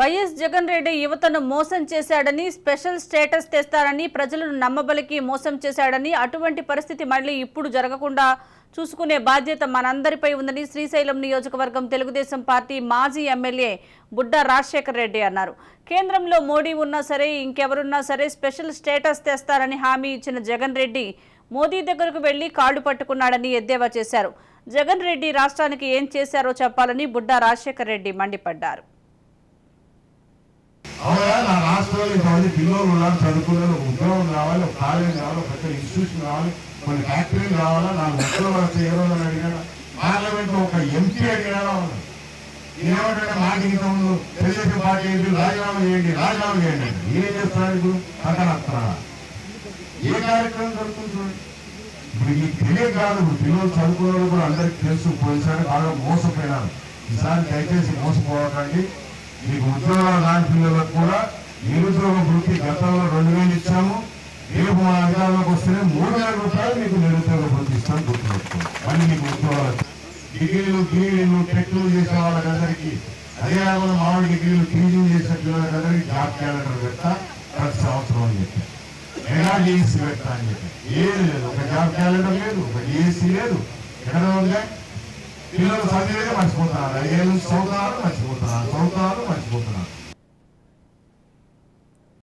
YS Jagan Reddy యువతను మోసం చేశాడని, స్పెషల్ స్టేటస్ తెస్తారని ప్రజలను నమ్మబలికి మోసం చేశాడని, అటువంటి పరిస్థితి మళ్లీ ఇప్పుడు జరగకుండా చూసుకునే బాధ్యత మనందరిపై ఉందని శ్రీశైలం నియోజకవర్గం తెలుగుదేశం పార్టీ మాజీ ఎమ్మెల్యే బుడ్డా రాజశేఖర్ రెడ్డి అన్నారు. కేంద్రంలో మోడీ ఉన్నా సరే, ఇంకెవరున్నా సరే స్పెషల్ స్టేటస్ తెస్తారని హామీ ఇచ్చిన జగన్ రెడ్డి మోదీ దగ్గరకు వెళ్లి కాళ్లు పట్టుకున్నాడని ఎద్దేవా చేశారు. జగన్ రెడ్డి రాష్ట్రానికి ఏం చేశారో చెప్పాలని బుడ్డా రాజశేఖర్ రెడ్డి మండిపడ్డారు. అవునా, నా రాష్ట్రంలో ఇంతమంది పిల్లలు ఉన్నారు, చదువుకున్నారు, ఉద్యోగం కావాలి, ఒక కాలేజీ కావాలి, ఒక పెద్ద ఇన్స్టిట్యూషన్ కావాలి, కొన్ని ఫ్యాక్టరీలు కావాలా, నాకు ఉద్యోగాలు చేయరు అని అడిగాడు. పార్లమెంట్ లో ఒక ఎంపీ అడిగాడా ఏమంటే మాకు ఇంత ముందు తెలుగుదేశం పార్టీ రాజీనామా చేయండి, రాజీనామా చేయండి అంటే ఏం చేస్తున్నాడు ఇప్పుడు పక్కన ఏ కార్యక్రమం జరుగుతుంది. ఇప్పుడు మీకు తెలియదు కాదు, పిల్లలు చదువుకున్న కూడా అందరికి తెలుసు. పోయినసారి బాగా మోసపోయినారు, ఈసారి దయచేసి మోసపోవకండి. మీకు ఉద్యోగాలు రాని పిల్లలకు కూడా నిరుద్యోగ వృత్తి గతంలో 2000 ఇచ్చాము. రేపు మన అధికారంలోకి వస్తేనే 3000 రూపాయలు మీకు నిరుద్యోగ వృత్తి ఇస్తాను గుర్తుపెట్టుకోండి. మళ్ళీ మీకు ఉద్యోగాలు డిగ్రీలు టెక్లు చేసే వాళ్ళకందరికీ, అదే కాకుండా మామూలు డిగ్రీలు టీచింగ్ చేసే పిల్లలకందరికీ జాబ్ క్యాలెండర్ పెడతా ప్రతి సంవత్సరం అని చెప్పి, మెగా డిఎస్సీ పెడతా అని చెప్పి. ఏది లేదు, ఒక జాబ్ క్యాలెండర్ లేదు, ఒక డిఎస్సీ లేదు. ఎక్కడ ఉందా? పిల్లలు చదివేదే మర్చిపోతున్నారు, 5 ఏళ్ళు చదువుతున్నారు, మర్చిపోతున్నారు.